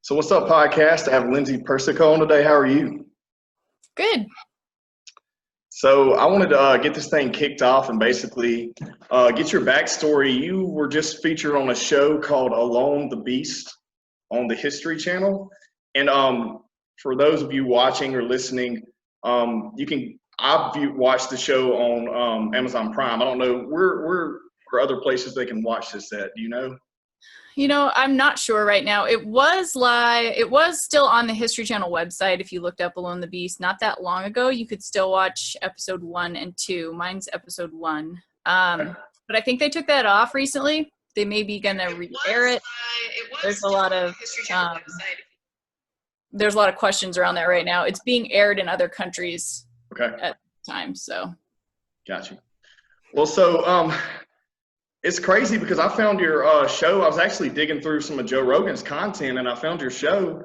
So what's up, podcast? I have Lindsay Persico on today. How are you? Good. So I wanted to get this thing kicked off and basically get your backstory. You were just featured on a show called Alone the Beast on the History Channel. And for those of you watching or listening, I've watched the show on Amazon Prime. I don't know where are other places they can watch this at. Do you know? I'm not sure right now. It was live. It was still on the History Channel website. If you looked up Alone the Beast not that long ago, you could still watch episode 1 and 2. Mine's episode 1. But I think they took that off recently. They may be going to re-air it. There's a lot of there's a lot of questions around that right now. It's being aired in other countries at the time. So, Gotcha. Well, so it's crazy because I found your show. I was actually digging through some of Joe Rogan's content, and I found your show,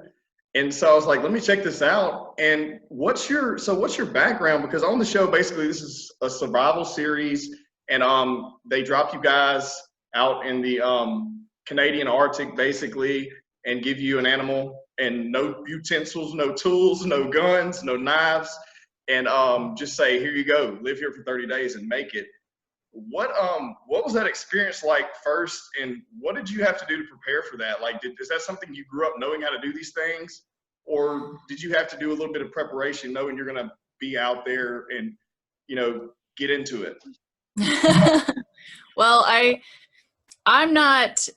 and so I was like, "Let me check this out." And what's your background? Because on the show, basically, this is a survival series, and they drop you guys out in the Canadian Arctic, basically, and give you an animal and no utensils, no tools, no guns, no knives, and just say, "Here you go. Live here for 30 days and make it." What was that experience like first, and what did you have to do to prepare for that? Like, is that something you grew up knowing how to do these things, or did you have to do a little bit of preparation knowing you're going to be out there and get into it? Well, I'm not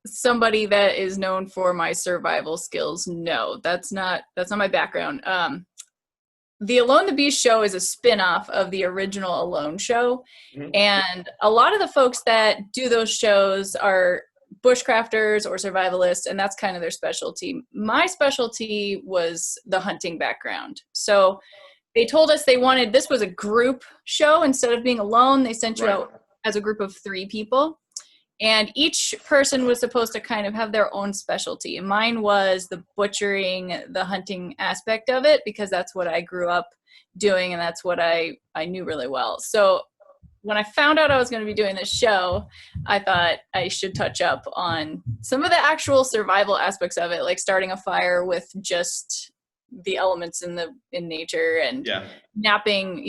somebody that is known for my survival skills. No, that's not my background. The Alone the Beast show is a spin-off of the original Alone show. Mm-hmm. And a lot of the folks that do those shows are bushcrafters or survivalists, and that's kind of their specialty. My specialty was the hunting background. So they told us this was a group show. Instead of being alone, they sent you out as a group of 3 people. And each person was supposed to kind of have their own specialty. And mine was the butchering, the hunting aspect of it, because that's what I grew up doing and that's what I knew really well. So when I found out I was going to be doing this show, I thought I should touch up on some of the actual survival aspects of it, like starting a fire with just the elements in nature and napping,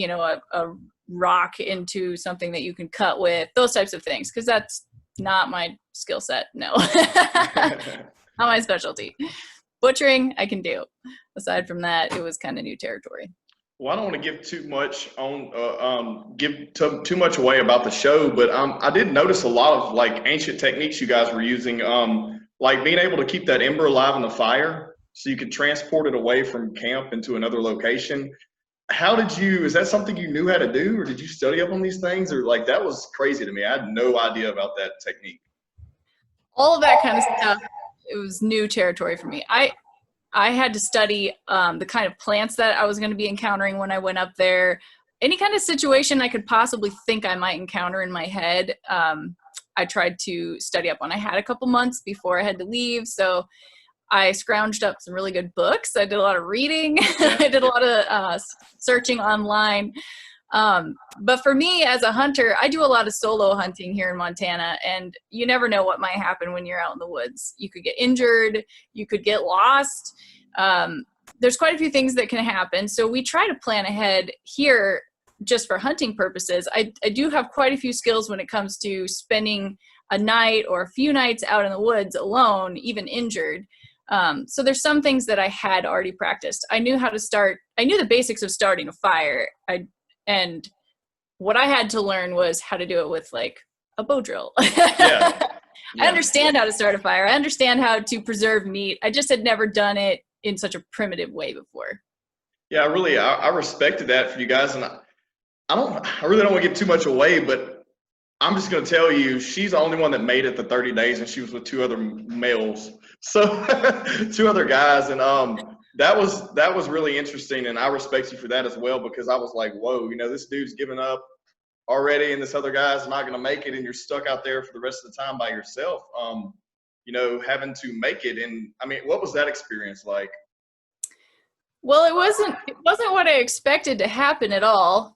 a rock into something that you can cut with, those types of things, because that's not my skill set. No. Not my specialty. Butchering I can do. Aside from that, it was kind of new territory. Well, I don't want to give too much too much away about the show, but I did notice a lot of like ancient techniques you guys were using, like being able to keep that ember alive in the fire so you could transport it away from camp into another location. Is that something you knew how to do, or did you study up on these things, or like that was crazy to me? I had no idea about that technique. All of that kind of stuff, it was new territory for me. I had to study the kind of plants that I was going to be encountering when I went up there. Any kind of situation I could possibly think I might encounter in my head, I tried to study up on. I had a couple months before I had to leave, so I scrounged up some really good books. I did a lot of reading. I did a lot of searching online. But for me as a hunter, I do a lot of solo hunting here in Montana, and you never know what might happen when you're out in the woods. You could get injured. You could get lost. There's quite a few things that can happen. So we try to plan ahead here just for hunting purposes. I do have quite a few skills when it comes to spending a night or a few nights out in the woods alone, even injured. So there's some things that I had already practiced. I knew how to start. I knew the basics of starting a fire. And what I had to learn was how to do it with like a bow drill. I understand how to start a fire. I understand how to preserve meat. I just had never done it in such a primitive way before. Yeah, I respected that for you guys. And I really don't want to give too much away, but I'm just going to tell you, she's the only one that made it the 30 days, and she was with 2 other males. So 2 other guys. And that was really interesting. And I respect you for that as well, because I was like, whoa, this dude's giving up already, and this other guy's not going to make it, and you're stuck out there for the rest of the time by yourself, having to make it. And I mean, what was that experience like? Well, it wasn't what I expected to happen at all.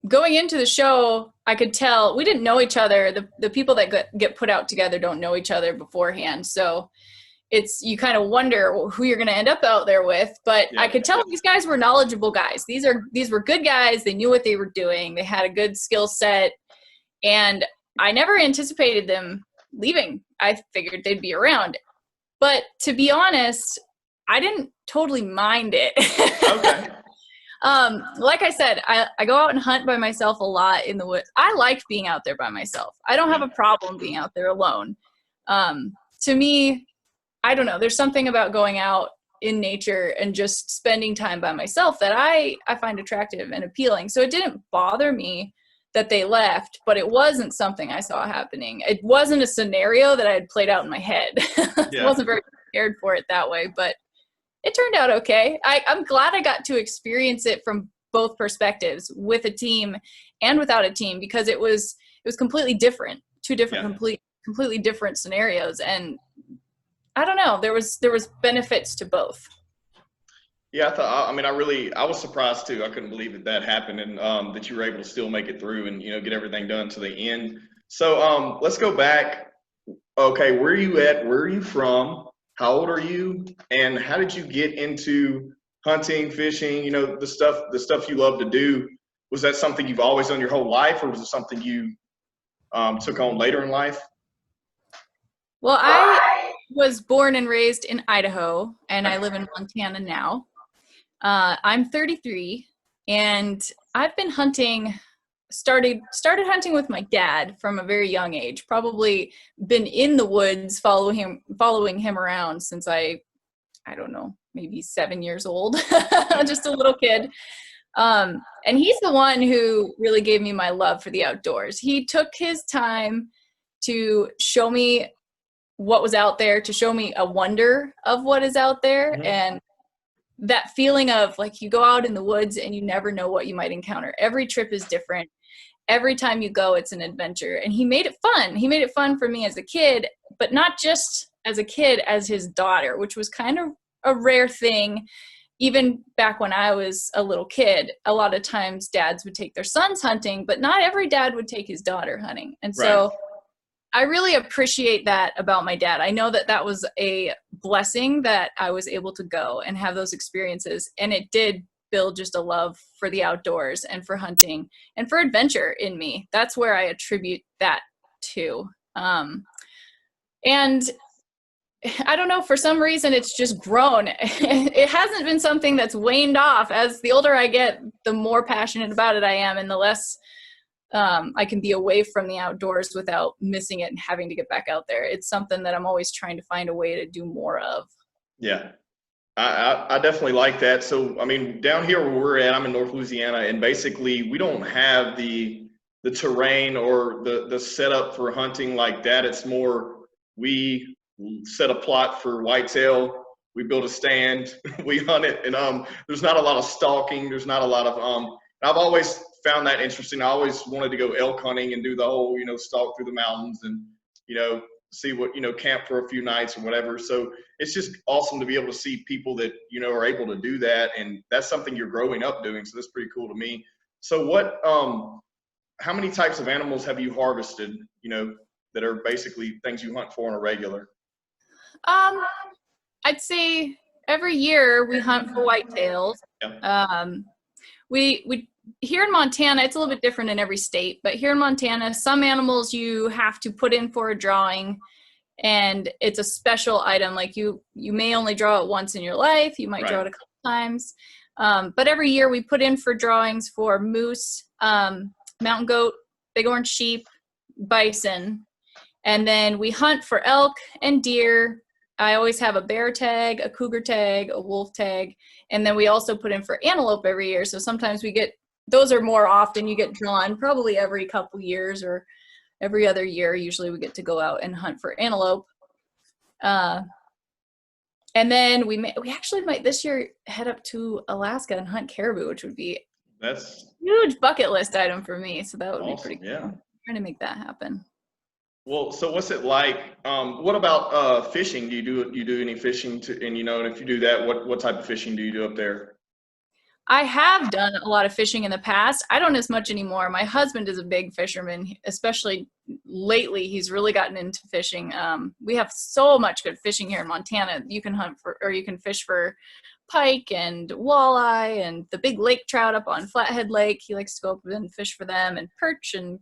Going into the show, I could tell we didn't know each other. The people that get put out together don't know each other beforehand. So you kind of wonder who you're going to end up out there with. But I could tell these guys were knowledgeable guys. These were good guys. They knew what they were doing. They had a good skill set, and I never anticipated them leaving. I figured they'd be around. But to be honest, I didn't totally mind it. Okay. Like I said, I go out and hunt by myself a lot in the woods. I like being out there by myself. I don't have a problem being out there alone. To me, I don't know, there's something about going out in nature and just spending time by myself that I find attractive and appealing. So it didn't bother me that they left, but it wasn't something I saw happening. It wasn't a scenario that I had played out in my head. I wasn't very prepared for it that way, but it turned out okay. I'm glad I got to experience it from both perspectives, with a team and without a team, because it was completely different, two different completely different scenarios. And I don't know, there was benefits to both. Yeah, I was surprised too. I couldn't believe that happened, and that you were able to still make it through and, get everything done to the end. So let's go back. Okay, where are you at? Where are you from? How old are you? And how did you get into hunting, fishing, the stuff you love to do? Was that something you've always done your whole life, or was it something you took on later in life? Well, I was born and raised in Idaho, and I live in Montana now. I'm 33, and I've been hunting, started hunting with my dad from a very young age. Probably been in the woods following him around since I don't know, maybe 7 years old, just a little kid. And he's the one who really gave me my love for the outdoors. He took his time to show me what was out there, to show me a wonder of what is out there. Mm-hmm. And that feeling of like, you go out in the woods and you never know what you might encounter. Every trip is different. Every time you go, it's an adventure. And he made it fun. He made it fun for me as a kid, but not just as a kid, as his daughter, which was kind of a rare thing. Even back when I was a little kid, a lot of times dads would take their sons hunting, but not every dad would take his daughter hunting. And so I really appreciate that about my dad. I know that was a blessing that I was able to go and have those experiences. And it did build just a love for the outdoors and for hunting and for adventure in me. That's where I attribute that to. And I don't know, for some reason it's just grown. It hasn't been something that's waned off. As the older I get, the more passionate about it I am, and the less I can be away from the outdoors without missing it and having to get back out there. It's something that I'm always trying to find a way to do more of. Yeah, I definitely like that. So, I mean, down here where we're at, I'm in North Louisiana, and basically we don't have the terrain or the setup for hunting like that. It's more, we set a plot for whitetail, we build a stand, we hunt it, and there's not a lot of stalking. There's not a lot of I've always found that interesting. I always wanted to go elk hunting and do the whole, stalk through the mountains and, see what, camp for a few nights or whatever. So it's just awesome to be able to see people that, are able to do that. And that's something you're growing up doing. So that's pretty cool to me. So how many types of animals have you harvested, that are basically things you hunt for on a regular? I'd say every year we hunt for whitetails. Yeah. We here in Montana, it's a little bit different in every state, but here in Montana, some animals you have to put in for a drawing, and it's a special item. Like you may only draw it once in your life. You might draw it a couple times. But every year we put in for drawings for moose, mountain goat, big orange sheep, bison, and then we hunt for elk and deer. I always have a bear tag, a cougar tag, a wolf tag, and then we also put in for antelope every year. So sometimes those are more often. You get drawn probably every couple years or every other year. Usually we get to go out and hunt for antelope. And then we actually might this year head up to Alaska and hunt caribou, which would be that's a huge bucket list item for me. So that would awesome. Be pretty cool. Yeah. I'm trying to make that happen. Well, so what's it like? What about fishing? Do you do any fishing? And if you do that, what type of fishing do you do up there? I have done a lot of fishing in the past. I don't as much anymore. My husband is a big fisherman, especially lately. He's really gotten into fishing. We have so much good fishing here in Montana. You can hunt for, or you can fish for pike and walleye and the big lake trout up on Flathead Lake. He likes to go up and fish for them, and perch and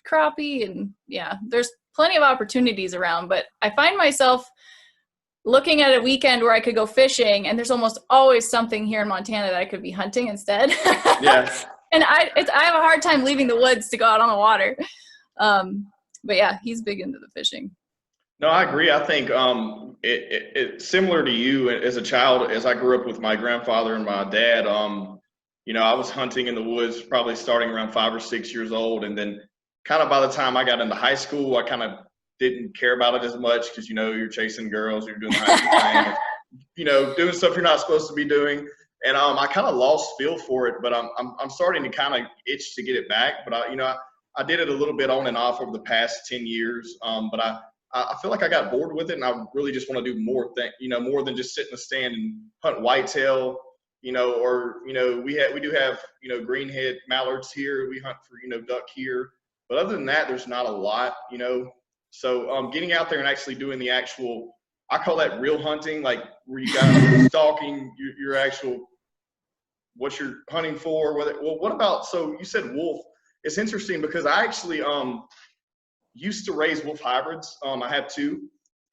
crappie. And yeah, there's plenty of opportunities around, but I find myself looking at a weekend where I could go fishing, and there's almost always something here in Montana that I could be hunting instead. Yeah. And I have a hard time leaving the woods to go out on the water. But yeah, he's big into the fishing. No, I agree. I think it similar to you as a child, as I grew up with my grandfather and my dad. You know, I was hunting in the woods probably starting around 5 or 6 years old, and then kind of by the time I got into high school, I kind of didn't care about it as much because, you know, you're chasing girls, you're doing the high school thing, you know, doing stuff you're not supposed to be doing. And I kind of lost feel for it, but I'm starting to kind of itch to get it back. But I did it a little bit on and off over the past 10 years. But I feel like I got bored with it, and I really just want to do more more than just sit in the stand and hunt whitetail, or we do have greenhead mallards here. We hunt for duck here, but other than that, there's not a lot, So getting out there and actually doing the actual, I call that real hunting, like where you guys stalking your actual, what you're hunting for. What about, so you said wolf. It's interesting because I actually used to raise wolf hybrids. I have 2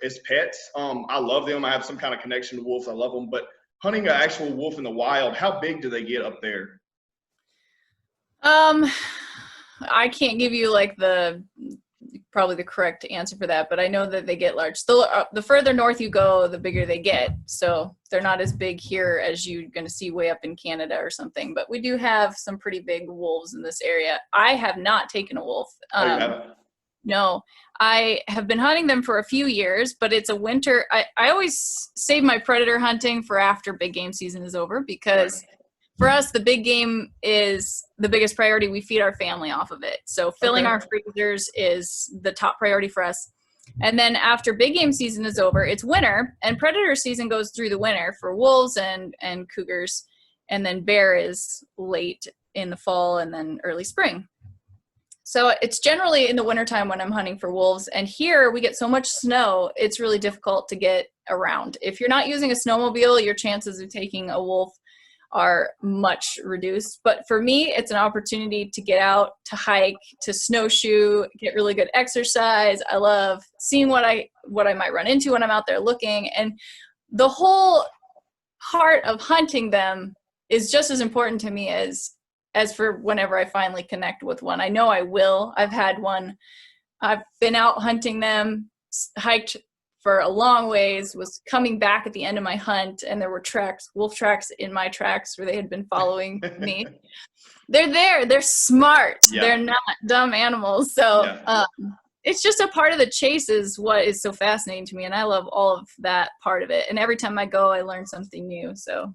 as pets. I love them. I have some kind of connection to wolves. I love them. But hunting an actual wolf in the wild, how big do they get up there? I can't give you like probably the correct answer for that, but I know that they get large. The further north you go, the bigger they get. So they're not as big here as you're going to see way up in Canada or something. But we do have some pretty big wolves in this area. I have not taken a wolf. Oh, you haven't? No, I have been hunting them for a few years, but it's a winter. I always save my predator hunting for after big game season is over, because for us, the big game is the biggest priority. We feed our family off of it. So filling our freezers is the top priority for us. And then after big game season is over, it's winter, and predator season goes through the winter for wolves and cougars. And then bear is late in the fall and then early spring. So it's generally in the wintertime when I'm hunting for wolves. And here we get so much snow, it's really difficult to get around. If you're not using a snowmobile, your chances of taking a wolf are much reduced. But for me, it's an opportunity to get out, to hike, to snowshoe, get really good exercise. I love seeing what I might run into when I'm out there looking. And the whole heart of hunting them is just as important to me as for whenever I finally connect with one. I know I will. I've had one. I've been out hunting them, hiked for a long ways, was coming back at the end of my hunt, and there were wolf tracks in my tracks where they had been following me. They're there. They're smart. Yeah. They're not dumb animals. So it's just a part of the chase is what is so fascinating to me, and I love all of that part of it. And every time I go, I learn something new. So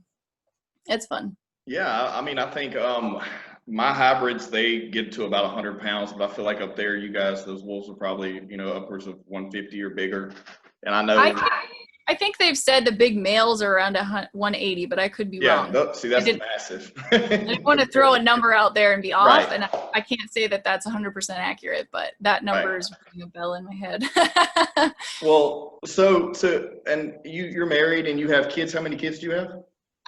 it's fun. Yeah, I mean, I think my hybrids, they get to about 100 pounds, but I feel like up there, you guys, those wolves are probably, upwards of 150 or bigger. And I know. I think they've said the big males are around 180, but I could be wrong. Yeah, see, that's massive. I didn't want to throw a number out there and be off, right. And I can't say that that's 100% accurate, but that number is ringing a bell in my head. Well, so and you're married and you have kids. How many kids do you have?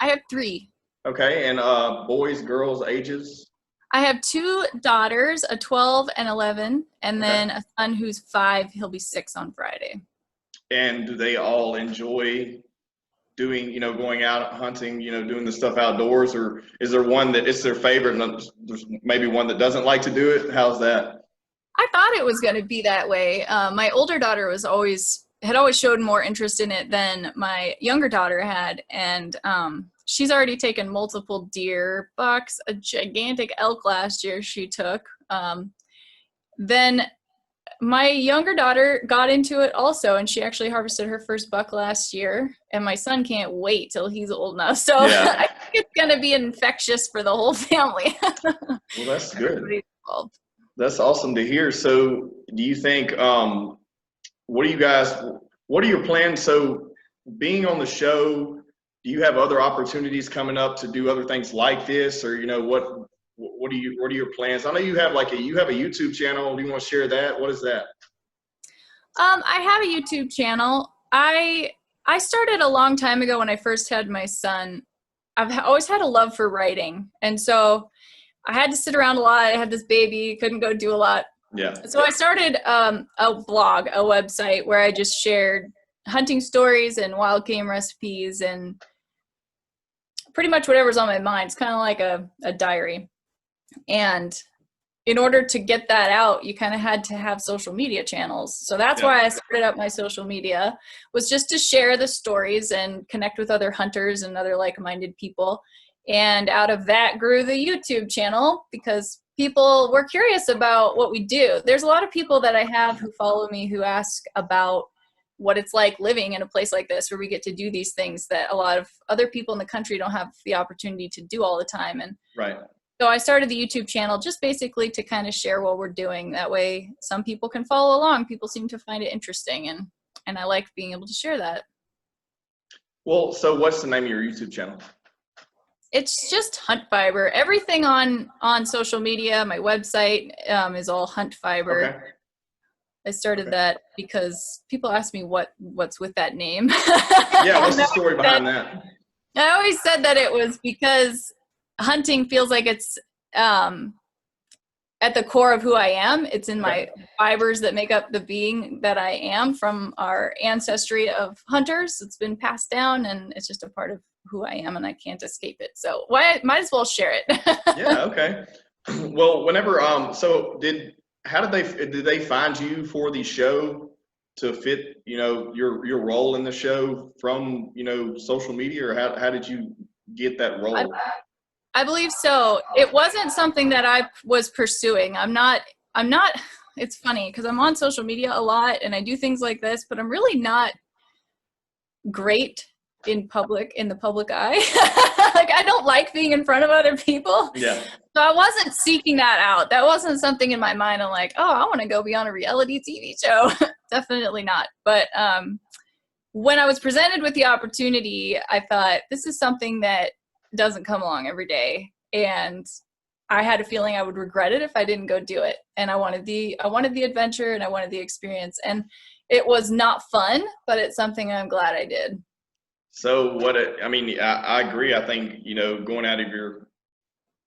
I have 3. Okay, and boys, girls, ages? I have 2 daughters, a 12 and 11, and then a son who's 5. He'll be 6 on Friday. And do they all enjoy doing, going out hunting, doing the stuff outdoors, or is there one that it's their favorite and there's maybe one that doesn't like to do it? How's that? I thought it was going to be that way. My older daughter had always showed more interest in it than my younger daughter had, and she's already taken multiple deer, bucks, a gigantic elk last year she took. Then my younger daughter got into it also, and she actually harvested her first buck last year, and my son can't wait till he's old enough. So I think it's going to be infectious for the whole family. Well, that's good. That's awesome to hear. So do you think, what are your plans? So being on the show, do you have other opportunities coming up to do other things like this, or what are your plans? I know you have you have a YouTube channel. Do you want to share that? What is that? I have a YouTube channel. I started a long time ago when I first had my son. I've always had a love for writing, and so I had to sit around a lot. I had this baby, couldn't go do a lot. Yeah. So I started a blog, a website where I just shared hunting stories and wild game recipes and pretty much whatever's on my mind. It's kind of like a diary. And in order to get that out, you kind of had to have social media channels. So that's why I started up my social media, was just to share the stories and connect with other hunters and other like-minded people. And out of that grew the YouTube channel, because people were curious about what we do. There's a lot of people that I have who follow me who ask about what it's like living in a place like this where we get to do these things that a lot of other people in the country don't have the opportunity to do all the time. And right. So I started the YouTube channel just basically to kind of share what we're doing. That way some people can follow along. People seem to find it interesting, and I like being able to share that. Well, so what's the name of your YouTube channel? It's just Hunt Fiber. Everything on social media, my website is all Hunt Fiber. Okay. I started that because people ask me what's with that name. Yeah, what's the story behind that? I always said that it was because hunting feels like it's at the core of who I am. It's in my fibers that make up the being that I am from our ancestry of hunters. It's been passed down, and it's just a part of who I am, and I can't escape it. So might as well share it. Yeah, okay. Well, whenever how did they find you for the show to fit, your role in the show from, social media, or how did you get that role? I believe so. It wasn't something that I was pursuing. I'm not, it's funny because I'm on social media a lot and I do things like this, but I'm really not great in the public eye. Like, I don't like being in front of other people. Yeah. So I wasn't seeking that out. That wasn't something in my mind. I'm like, oh, I want to go be on a reality TV show. Definitely not. But when I was presented with the opportunity, I thought, this is something that doesn't come along every day, and I had a feeling I would regret it if I didn't go do it. And I wanted the adventure, and I wanted the experience, and it was not fun, but it's something I'm glad I did. So I agree. I think, going out of your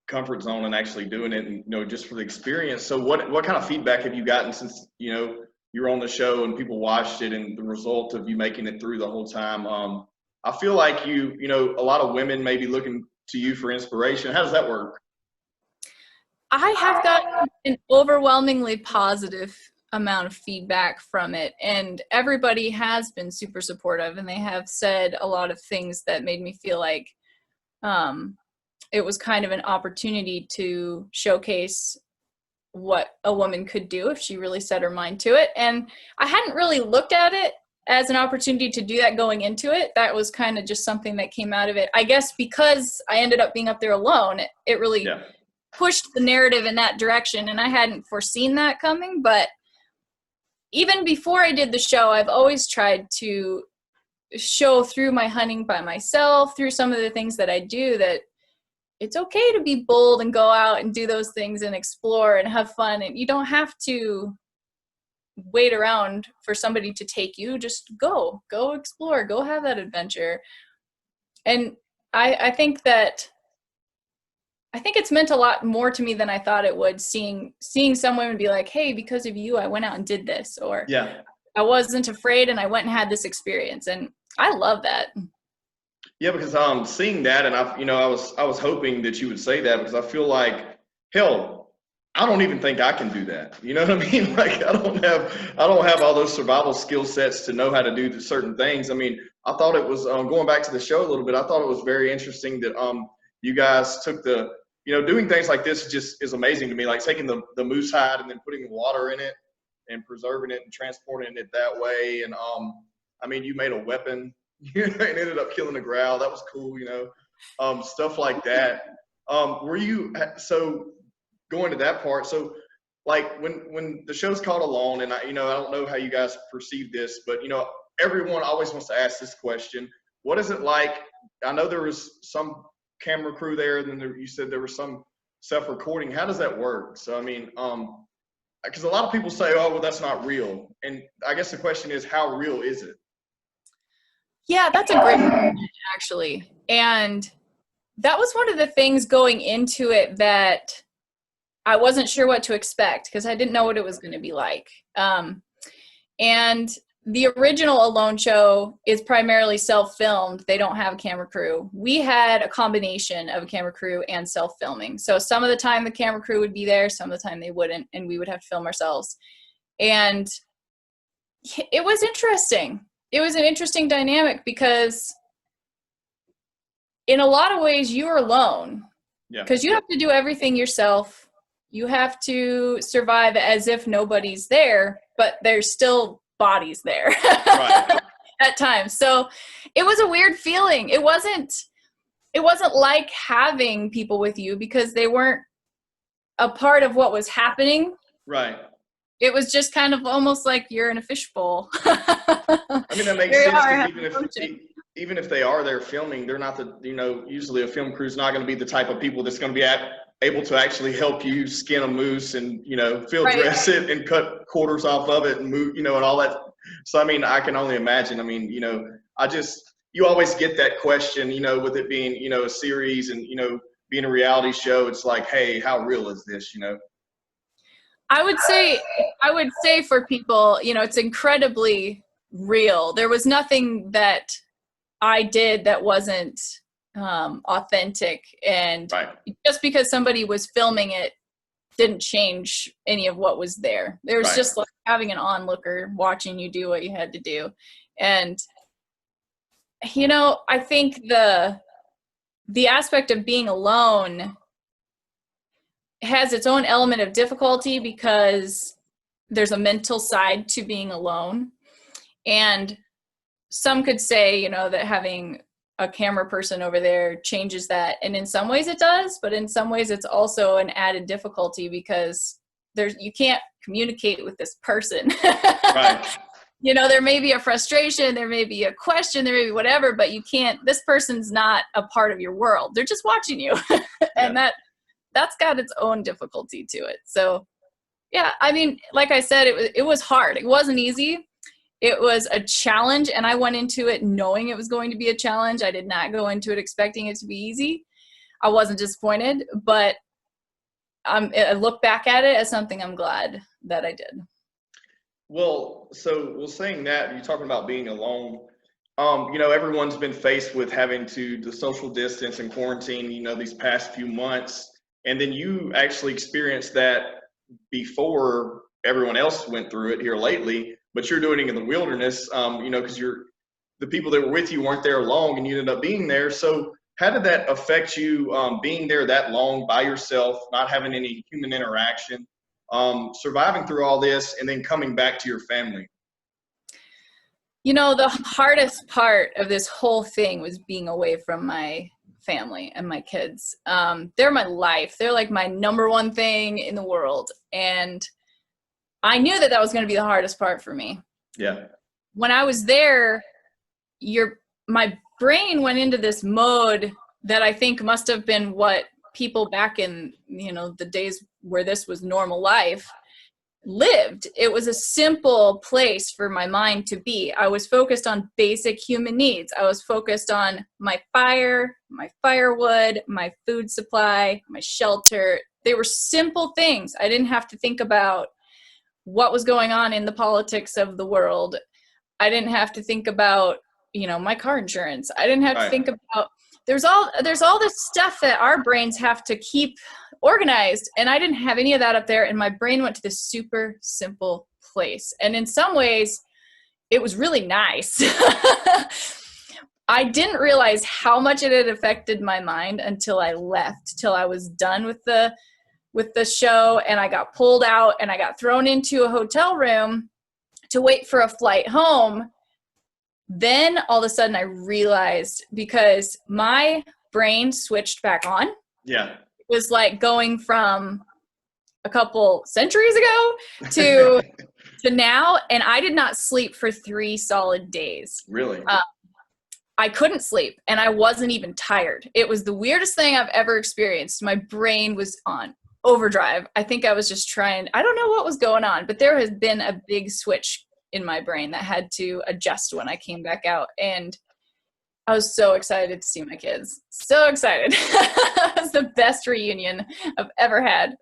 comfort zone and actually doing it, and, just for the experience. So what kind of feedback have you gotten since, you're on the show and people watched it, and the result of you making it through the whole time? I feel like a lot of women may be looking to you for inspiration. How does that work? I have gotten an overwhelmingly positive amount of feedback from it, and everybody has been super supportive, and they have said a lot of things that made me feel like it was kind of an opportunity to showcase what a woman could do if she really set her mind to it. And I hadn't really looked at it as an opportunity to do that going into it. That was kind of just something that came out of it. I guess because I ended up being up there alone, it really pushed the narrative in that direction, and I hadn't foreseen that coming. But even before I did the show, I've always tried to show through my hunting by myself, through some of the things that I do, that it's okay to be bold and go out and do those things and explore and have fun. And you don't have to wait around for somebody to take you. Just go explore, go have that adventure. And I think it's meant a lot more to me than I thought it would, seeing some women be like, hey, because of you, I went out and did this, or I wasn't afraid and I went and had this experience. And I love that. Yeah, because seeing that, and I was hoping that you would say that, because I feel like, hell, I don't even think I can do that. You know what I mean? Like, I don't have all those survival skill sets to know how to do certain things. I mean, I thought it was going back to the show a little bit. I thought it was very interesting that you guys took doing things like this just is amazing to me. Like taking the moose hide and then putting water in it and preserving it and transporting it that way. And you made a weapon. And ended up killing a growl. That was cool, stuff like that. So going to that part, so like when the show's called Alone, and I don't know how you guys perceive this, but everyone always wants to ask this question: what is it like? I know there was some camera crew there, and then you said there was some self-recording. How does that work? So I mean, because a lot of people say, oh, well, that's not real, and I guess the question is, how real is it? Yeah, that's a great question, actually. And that was one of the things going into it that I wasn't sure what to expect, because I didn't know what it was going to be like. And the original Alone show is primarily self-filmed. They don't have a camera crew. We had a combination of a camera crew and self-filming. So some of the time the camera crew would be there, some of the time they wouldn't, and we would have to film ourselves. And it was interesting. It was an interesting dynamic because in a lot of ways you are alone, because you have to do everything yourself. You have to survive as if nobody's there, but there's still bodies there right. At times. So it was a weird feeling. It wasn't like having people with you because they weren't a part of what was happening. Right. It was just kind of almost like you're in a fishbowl. I mean, that makes sense. Even if they are there filming, they're not usually a film crew's not going to be the type of people that's going to be able to actually help you skin a moose and, field dress it and cut quarters off of it and move, and all that. So, I mean, I can only imagine. I mean, you always get that question, with it being, a series and, being a reality show, it's like, hey, how real is this, I would say for people, it's incredibly real. There was nothing that I did that wasn't authentic, and just because somebody was filming it didn't change any of what was there. There was just like having an onlooker watching you do what you had to do. And I think the aspect of being alone has its own element of difficulty because there's a mental side to being alone. And some could say, that having a camera person over there changes that. And in some ways it does, but in some ways it's also an added difficulty because you can't communicate with this person. Right. There may be a frustration, there may be a question, there may be whatever, but this person's not a part of your world. They're just watching you. And that's got its own difficulty to it. So yeah, I mean, like I said, it was hard. It wasn't easy. It was a challenge, and I went into it knowing it was going to be a challenge. I did not go into it expecting it to be easy. I wasn't disappointed, but I look back at it as something I'm glad that I did. Well, saying that, you're talking about being alone. Everyone's been faced with having to the social distance and quarantine, these past few months. And then you actually experienced that before everyone else went through it here lately, but you're doing it in the wilderness, because the people that were with you weren't there long and you ended up being there. So how did that affect you, being there that long by yourself, not having any human interaction, surviving through all this and then coming back to your family? The hardest part of this whole thing was being away from my family and my kids. They're my life. They're like my number one thing in the world. And I knew that was going to be the hardest part for me. Yeah. When I was there, my brain went into this mode that I think must have been what people back in, the days where this was normal life lived. It was a simple place for my mind to be. I was focused on basic human needs. I was focused on my fire, my firewood, my food supply, my shelter. They were simple things. I didn't have to think about what was going on in the politics of the world. I didn't have to think about, my car insurance. I didn't have to think about, there's all this stuff that our brains have to keep organized. And I didn't have any of that up there. And my brain went to this super simple place. And in some ways it was really nice. I didn't realize how much it had affected my mind until I left, till I was done with the show, and I got pulled out and I got thrown into a hotel room to wait for a flight home. Then all of a sudden I realized, because my brain switched back on. Yeah. It was like going from a couple centuries ago to now, and I did not sleep for 3 solid days. Really? I couldn't sleep and I wasn't even tired. It was the weirdest thing I've ever experienced. My brain was on overdrive. I think I was just trying, I don't know what was going on, but there has been a big switch in my brain that had to adjust when I came back out. And I was so excited to see my kids. So excited. It was the best reunion I've ever had.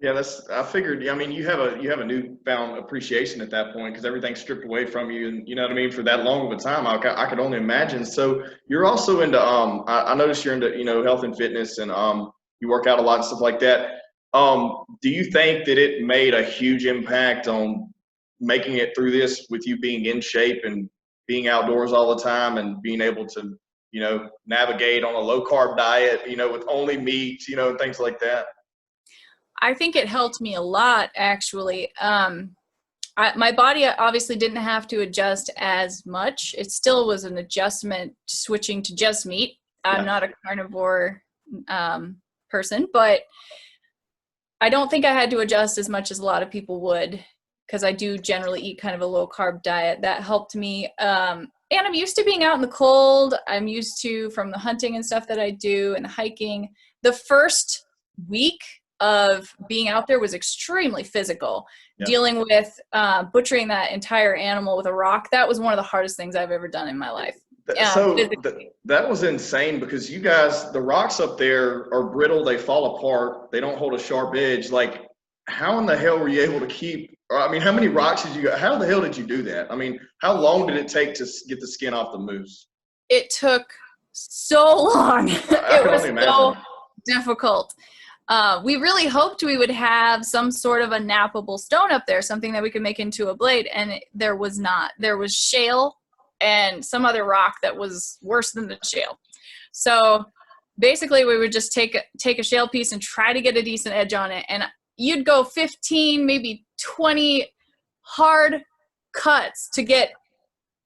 Yeah, I figured. I mean, you have a newfound appreciation at that point because everything's stripped away from you, and you know what I mean. For that long of a time, I could only imagine. So you're also into I noticed you're into health and fitness, and you work out a lot and stuff like that. Do you think that it made a huge impact on making it through this with you being in shape and being outdoors all the time and being able to navigate on a low carb diet, with only meat, and things like that? I think it helped me a lot, actually. My body obviously didn't have to adjust as much. It still was an adjustment switching to just meat. I'm not a carnivore person, but I don't think I had to adjust as much as a lot of people would because I do generally eat kind of a low carb diet. That helped me. And I'm used to being out in the cold. I'm used to, from the hunting and stuff that I do and the hiking. The first week of being out there was extremely physical. Dealing with butchering that entire animal with a rock. That was one of the hardest things I've ever done in my life. That was insane because you guys, the rocks up there are brittle. They fall apart. They don't hold a sharp edge. Like, how in the hell were you able to keep, I mean, how many rocks did you got? How the hell did you do that? I mean, how long did it take to get the skin off the moose? It took so long. It was so difficult. We really hoped we would have some sort of a nappable stone up there, something that we could make into a blade, and there was not. There was shale and some other rock that was worse than the shale. So basically we would just take a shale piece and try to get a decent edge on it, and you'd go 15, maybe 20 hard cuts to get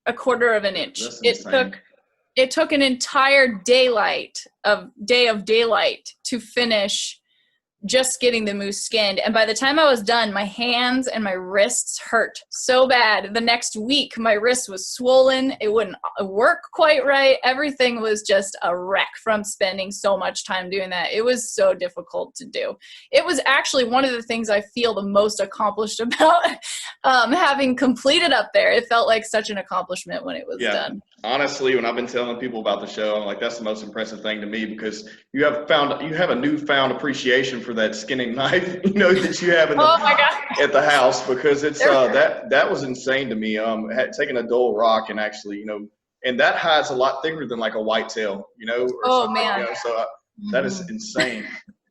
a quarter of an inch. It took an entire day of daylight to finish just getting the moose skinned. And by the time I was done, my hands and my wrists hurt so bad. The next week, my wrist was swollen. It wouldn't work quite right. Everything was just a wreck from spending so much time doing that. It was so difficult to do. It was actually one of the things I feel the most accomplished about having completed up there. It felt like such an accomplishment when it was done. Honestly, when I've been telling people about the show, I'm like, that's the most impressive thing to me because you have a newfound appreciation for that skinning knife, that you have at the house, because it's that was insane to me. Taking a dull rock and actually, and that hides a lot thicker than like a whitetail, so that is insane.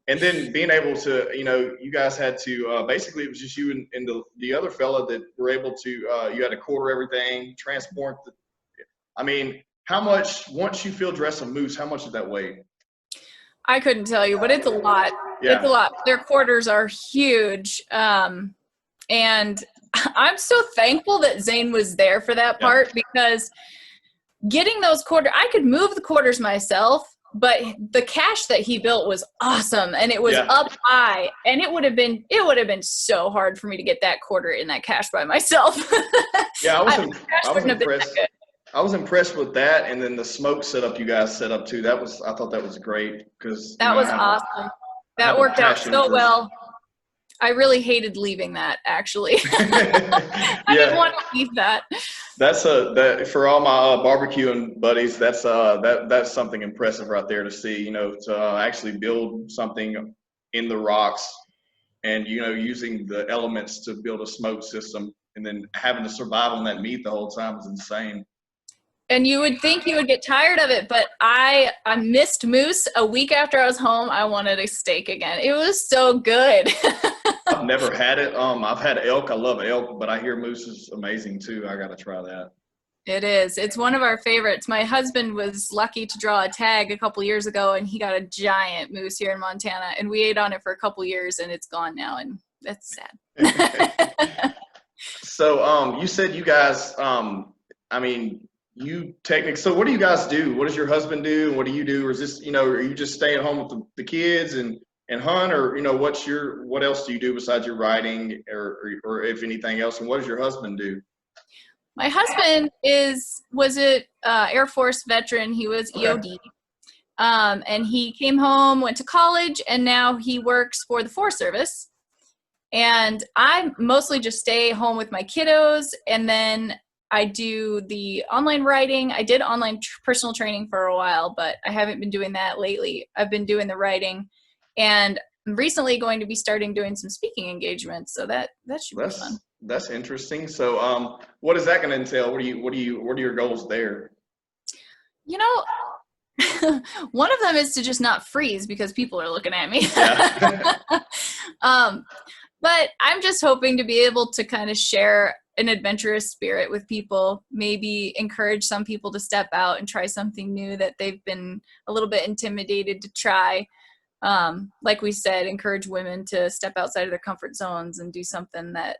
And then being able to, you guys had to basically it was just you and the other fella that were able to you had to quarter everything, transport I mean, how much, once you field dress a moose, how much did that weigh? I couldn't tell you, but it's a lot. Yeah. It's a lot. Their quarters are huge. And I'm so thankful that Zane was there for that part because getting those quarters, I could move the quarters myself, but the cache that he built was awesome. And it was up high, and it would have been so hard for me to get that quarter in that cache by myself. Yeah, I was impressed. I was impressed with that, and then the smoke setup you guys set up too. I thought that was great because that was awesome. That worked out so well. I really hated leaving that, actually. I didn't want to leave that. That's that for all my barbecuing buddies. That's something impressive right there to see. To actually build something in the rocks, and using the elements to build a smoke system, and then having to survive on that meat the whole time is insane. And you would think you would get tired of it, but I missed moose. A week after I was home, I wanted a steak again. It was so good. I've never had it. I've had elk. I love elk, but I hear moose is amazing too. I got to try that. It is. It's one of our favorites. My husband was lucky to draw a tag a couple years ago, and he got a giant moose here in Montana, and we ate on it for a couple years, and it's gone now, and that's sad. So you said you guys, so what do you guys do? What does your husband do? And what do you do? Or is this, are you just staying home with the kids and hunt, or, what else do you do besides your riding or if anything else? And what does your husband do? My husband was a Air Force veteran. He was EOD. And he came home, went to college, and now he works for the Forest Service. And I mostly just stay home with my kiddos, and then I do the online writing. I did online personal training for a while, but I haven't been doing that lately. I've been doing the writing, and I'm recently going to be starting doing some speaking engagements. So that should be fun. That's interesting. So, what is that going to entail? What are your goals there? You know, one of them is to just not freeze because people are looking at me. Yeah. But I'm just hoping to be able to kind of share an adventurous spirit with people, maybe encourage some people to step out and try something new that they've been a little bit intimidated to try. Like we said, encourage women to step outside of their comfort zones and do something that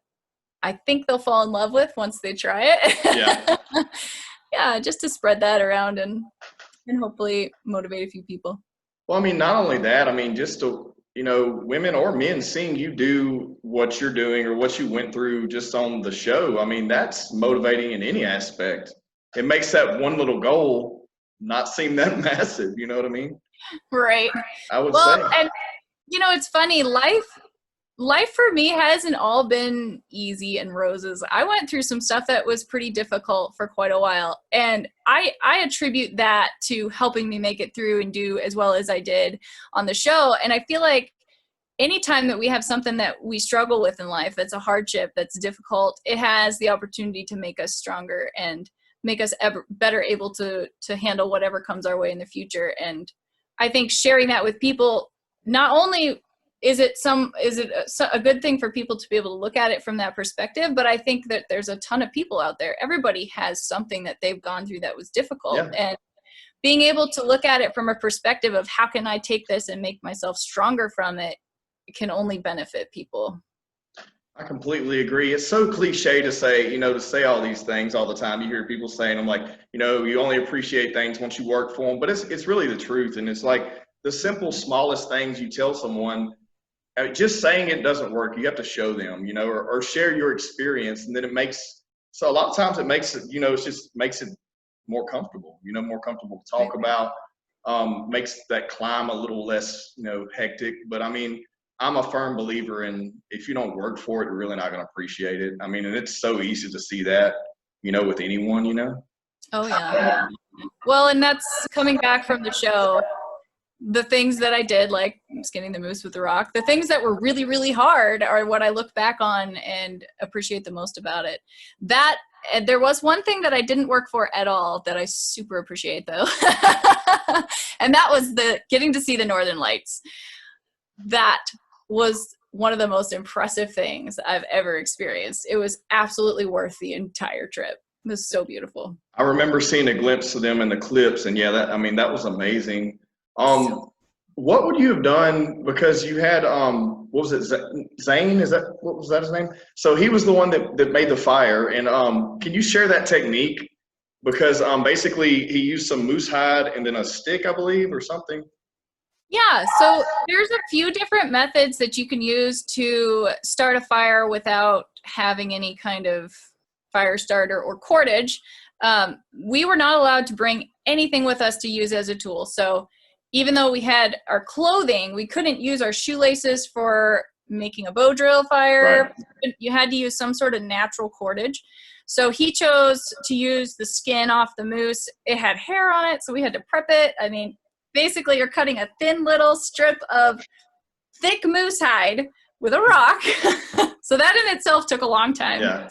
I think they'll fall in love with once they try it. Yeah. Yeah, just to spread that around and hopefully motivate a few people. Well, I mean, not only that, I mean, just to, women or men seeing you do what you're doing or what you went through just on the show, I mean, that's motivating in any aspect. It makes that one little goal not seem that massive, you know what I mean? Right. I would say. And, it's funny, life for me hasn't all been easy and roses. I went through some stuff that was pretty difficult for quite a while. And I attribute that to helping me make it through and do as well as I did on the show. And I feel like anytime that we have something that we struggle with in life, that's a hardship, that's difficult, it has the opportunity to make us stronger and make us better able to handle whatever comes our way in the future. And I think sharing that with people, not only is it a good thing for people to be able to look at it from that perspective, but I think that there's a ton of people out there. Everybody has something that they've gone through that was difficult. Yeah. And being able to look at it from a perspective of how can I take this and make myself stronger from it can only benefit people. I completely agree. It's so cliche to say all these things all the time. You hear people saying, I'm like, you only appreciate things once you work for them, but it's really the truth. And it's like the simple, smallest things you tell someone, just saying it doesn't work. You have to show them, or share your experience. And then so a lot of times it makes it, it just makes it more comfortable, more comfortable to talk about, makes that climb a little less, hectic. But I mean, I'm a firm believer in if you don't work for it, you're really not going to appreciate it. I mean, and it's so easy to see that, with anyone, Oh, yeah. Well, and that's coming back from the show. The things that I did, like skinning the moose with the rock, the things that were really, really hard are what I look back on and appreciate the most about it. There was one thing that I didn't work for at all that I super appreciate, though. And that was getting to see the Northern Lights. That was one of the most impressive things I've ever experienced. It was absolutely worth the entire trip. It was so beautiful. I remember seeing a glimpse of them in the clips, and that was amazing. What would you have done, because you had what was it, Zane? What was that his name? So he was the one that made the fire, and can you share that technique? Because basically he used some moose hide and then a stick, I believe, or something. Yeah, so there's a few different methods that you can use to start a fire without having any kind of fire starter or cordage. We were not allowed to bring anything with us to use as a tool. So even though we had our clothing, we couldn't use our shoelaces for making a bow drill fire. Right. You had to use some sort of natural cordage. So he chose to use the skin off the moose. It had hair on it, so we had to prep it. I mean, basically you're cutting a thin little strip of thick moose hide with a rock. So that in itself took a long time. Yeah.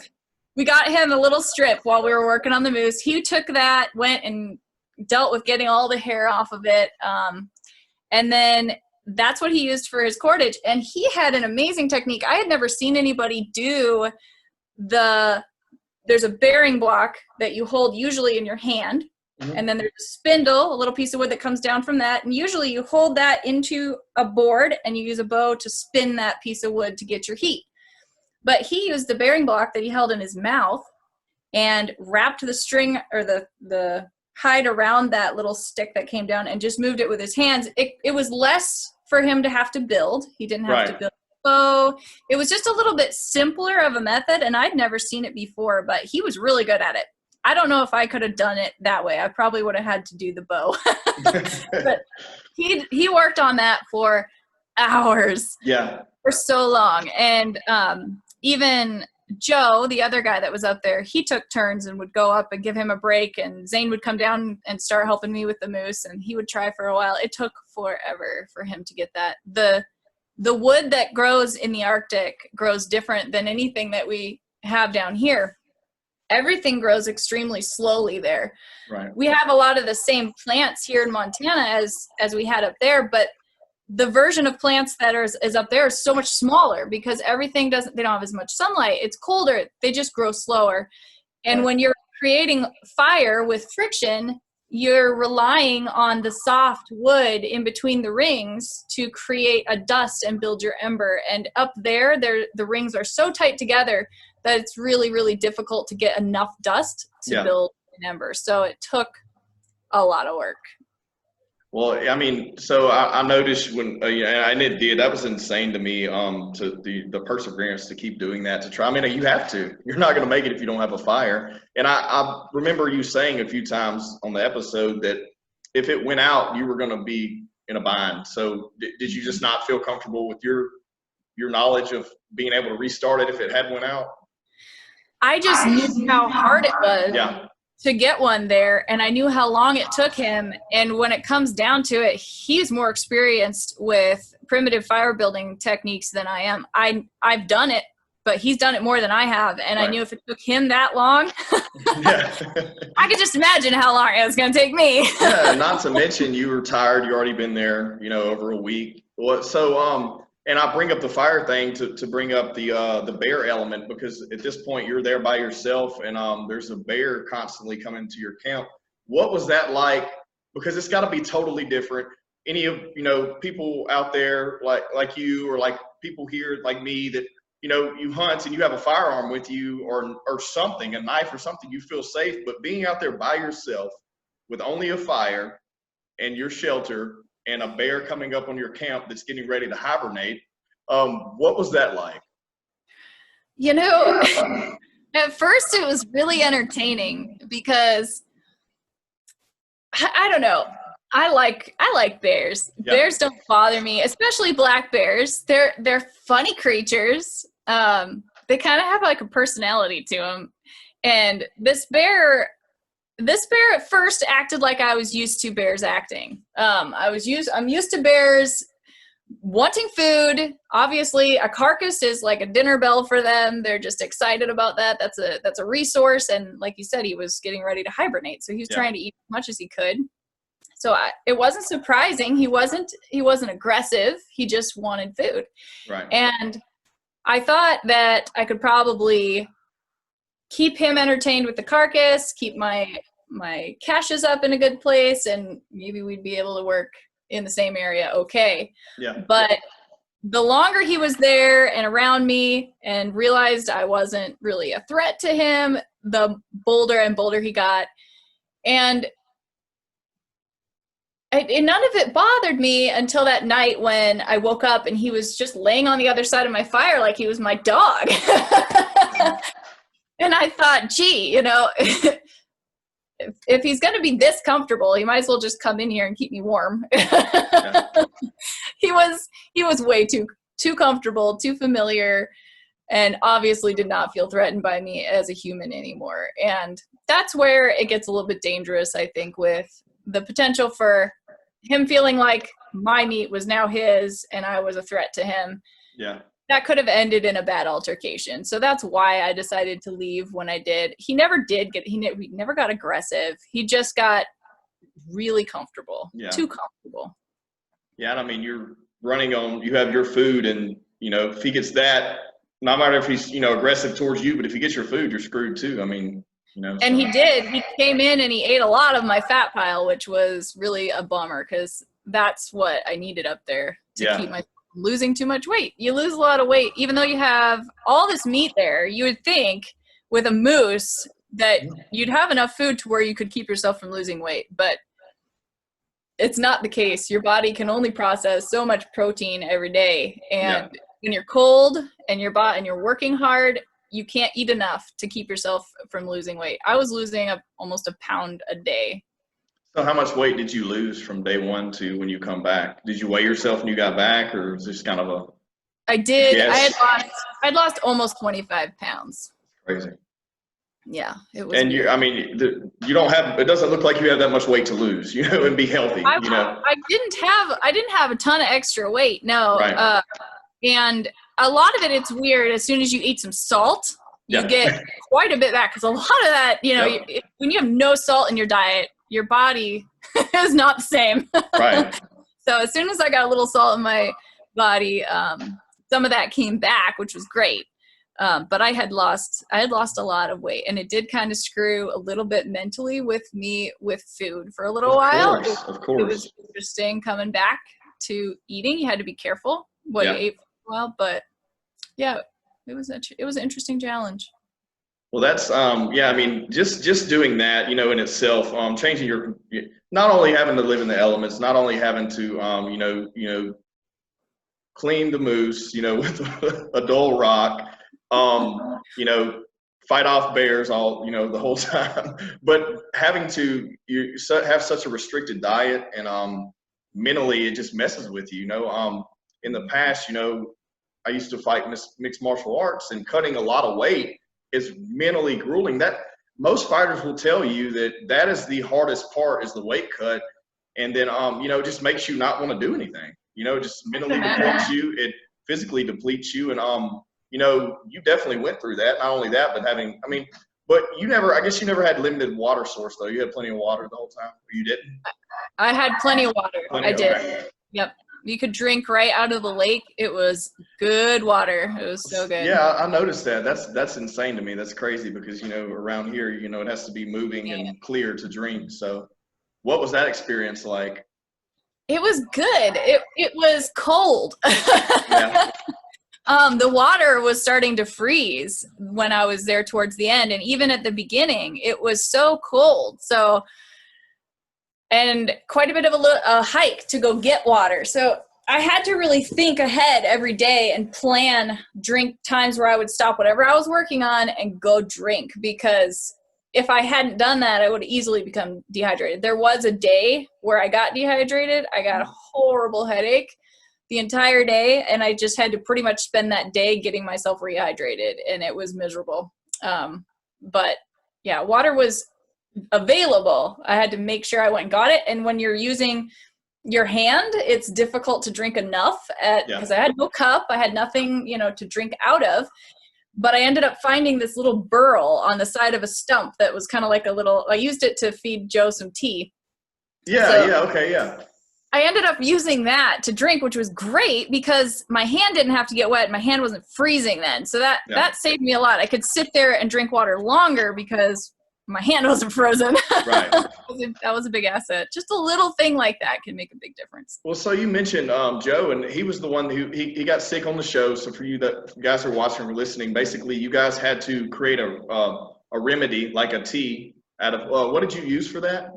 We got him a little strip while we were working on the moose. He took that, went and dealt with getting all the hair off of it. And then that's what he used for his cordage. And he had an amazing technique. I had never seen anybody do there's a bearing block that you hold usually in your hand. Mm-hmm. And then there's a spindle, a little piece of wood that comes down from that. And usually you hold that into a board and you use a bow to spin that piece of wood to get your heat. But he used the bearing block that he held in his mouth and wrapped the string or the hide around that little stick that came down and just moved it with his hands. It was less for him to have to build. He didn't have to build bow. It was just a little bit simpler of a method, and I'd never seen it before, but he was really good at it. I don't know if I could have done it that way. I probably would have had to do the bow. But he worked on that for hours. Yeah. For so long. And even Joe, the other guy that was up there, he took turns and would go up and give him a break, and Zane would come down and start helping me with the moose, and he would try for a while. It took forever for him to get that. The wood that grows in the Arctic grows different than anything that we have down here. Everything grows extremely slowly there. Right. We have a lot of the same plants here in Montana as we had up there, but the version of plants that is up there is so much smaller because they don't have as much sunlight. It's colder. They just grow slower. And when you're creating fire with friction, you're relying on the soft wood in between the rings to create a dust and build your ember. And up there, the rings are so tight together that it's really, really difficult to get enough dust to build an ember. So it took a lot of work. Well, I mean, so I noticed when, and it did, that was insane to me, to the perseverance to keep doing that, to try. I mean, you have to. You're not going to make it if you don't have a fire. And I remember you saying a few times on the episode that if it went out, you were going to be in a bind. So did you just not feel comfortable with your knowledge of being able to restart it if it had went out? I just knew how hard it was. To get one there, and I knew how long it took him. And when it comes down to it, he's more experienced with primitive fire building techniques than I am. I've done it, but he's done it more than I have. And I knew if it took him that long, I could just imagine how long it was going to take me. Not to mention you were tired. You already been there, over a week. So, and I bring up the fire thing to bring up the bear element, because at this point you're there by yourself, and there's a bear constantly coming to your camp. What was that like? Because it's got to be totally different. Any of people out there like you, or like people here like me that you hunt and you have a firearm with you, or something, a knife or something, you feel safe. But being out there by yourself with only a fire and your shelter, and a bear coming up on your camp that's getting ready to hibernate. What was that like? At first it was really entertaining because I don't know. I like bears. Yeah. Bears don't bother me, especially black bears. They're funny creatures. They kind of have like a personality to them. And this bear at first acted like I was used to bears acting. I'm used to bears wanting food. Obviously, a carcass is like a dinner bell for them. They're just excited about that. That's a resource. And like you said, he was getting ready to hibernate, so he was trying to eat as much as he could. So it wasn't surprising. He wasn't aggressive. He just wanted food. Right. And I thought that I could probably keep him entertained with the carcass, keep my caches up in a good place, and maybe we'd be able to work in the same area okay. Yeah. But the longer he was there and around me and realized I wasn't really a threat to him, the bolder and bolder he got. And none of it bothered me until that night when I woke up and he was just laying on the other side of my fire like he was my dog. And I thought, gee, if he's going to be this comfortable, he might as well just come in here and keep me warm. Yeah. He was way too comfortable, too familiar, and obviously did not feel threatened by me as a human anymore. And that's where it gets a little bit dangerous, I think, with the potential for him feeling like my meat was now his and I was a threat to him. Yeah. That could have ended in a bad altercation. So that's why I decided to leave when I did. He never got aggressive. He just got really comfortable. Yeah. Too comfortable. Yeah, and I mean, you're running on, you have your food, and, if he gets that, no matter if he's, aggressive towards you, but if he gets your food, you're screwed too. I mean, And so. He did. He came in and he ate a lot of my fat pile, which was really a bummer because that's what I needed up there to keep my losing too much weight. You lose a lot of weight, even though you have all this meat there. You would think with a moose that you'd have enough food to where you could keep yourself from losing weight, but it's not the case. Your body can only process so much protein every day, and when you're cold and you're working hard, you can't eat enough to keep yourself from losing weight. I was losing almost a pound a day. So how much weight did you lose from day one to when you come back? Did you weigh yourself when you got back, or was this kind of a I did. guess? I'd lost almost 25 pounds. Crazy. Yeah, it was. And weird. you don't have. It doesn't look like you have that much weight to lose, and be healthy. I didn't have a ton of extra weight. No. Right. And a lot of it's weird. As soon as you eat some salt, you get quite a bit back, because a lot of that, when you have no salt in your diet, your body is not the same. Right. So as soon as I got a little salt in my body, some of that came back, which was great. But I had lost a lot of weight, and it did kind of screw a little bit mentally with me with food for a little while. Of course. It was interesting coming back to eating. You had to be careful what you ate for a while, but yeah, it was an interesting challenge. Well, that's just doing that, in itself, changing not only having to live in the elements, not only having to clean the moose, with a dull rock, fight off bears all, the whole time, but having to have such a restricted diet, and mentally it just messes with you. In the past, I used to fight mixed martial arts, and cutting a lot of weight is mentally grueling. That most fighters will tell you that is the hardest part, is the weight cut. And then, just makes you not want to do anything, just mentally depletes you. It physically depletes you. And, you definitely went through that. Not only that, but but I guess you never had limited water source though. You had plenty of water the whole time, or you didn't? I had plenty of water. I did. Okay. Yep. You could drink right out of the lake. It was good water. It was so good. Yeah, I noticed that. That's insane to me. That's crazy because, around here, it has to be moving and clear to drink. So what was that experience like? It was good. It was cold. Yeah. The water was starting to freeze when I was there towards the end. And even at the beginning, it was so cold. And quite a bit of a hike to go get water. So I had to really think ahead every day and plan drink times where I would stop whatever I was working on and go drink, because if I hadn't done that, I would easily become dehydrated. There was a day where I got dehydrated. I got a horrible headache the entire day, and I just had to pretty much spend that day getting myself rehydrated, and it was miserable. But yeah, water was available. I had to make sure I went and got it. And when you're using your hand, it's difficult to drink enough because I had no cup. I had nothing, to drink out of. But I ended up finding this little burl on the side of a stump that was kind of like I used it to feed Joe some tea. I ended up using that to drink, which was great because my hand didn't have to get wet. My hand wasn't freezing then. So that saved me a lot. I could sit there and drink water longer because my hand wasn't frozen. Right. That was a big asset. Just a little thing like that can make a big difference. Well, so you mentioned Joe, and he was the one who he got sick on the show. So for you guys who are watching or listening, basically you guys had to create a remedy, like a tea out of what did you use for that?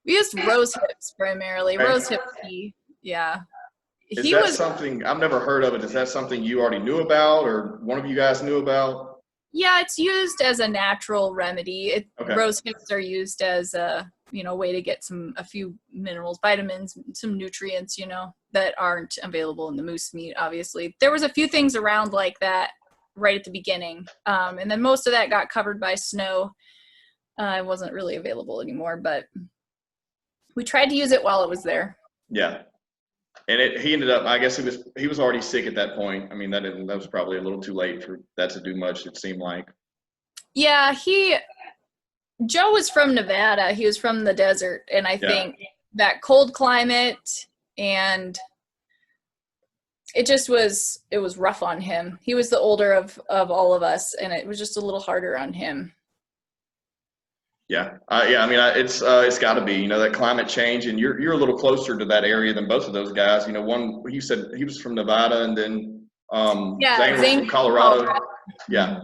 We used rose hips primarily. Okay. Rose hip tea. Yeah. Is that something I've never heard of it? Is that something you already knew about, or one of you guys knew about? Yeah, it's used as a natural remedy. Rose hips are used as a way to get a few minerals, vitamins, some nutrients, that aren't available in the moose meat. Obviously, there was a few things around like that right at the beginning, and then most of that got covered by snow. It wasn't really available anymore, but we tried to use it while it was there. Yeah. And he ended up, I guess he was already sick at that point. I mean, that was probably a little too late for that to do much, it seemed like. Yeah, Joe was from Nevada. He was from the desert. And I think that cold climate, and it was rough on him. He was the older of all of us, and it was just a little harder on him. Yeah. I mean, it's got to be, that climate change, and you're a little closer to that area than both of those guys. One, you said he was from Nevada, and then Zane was from Colorado. Yeah.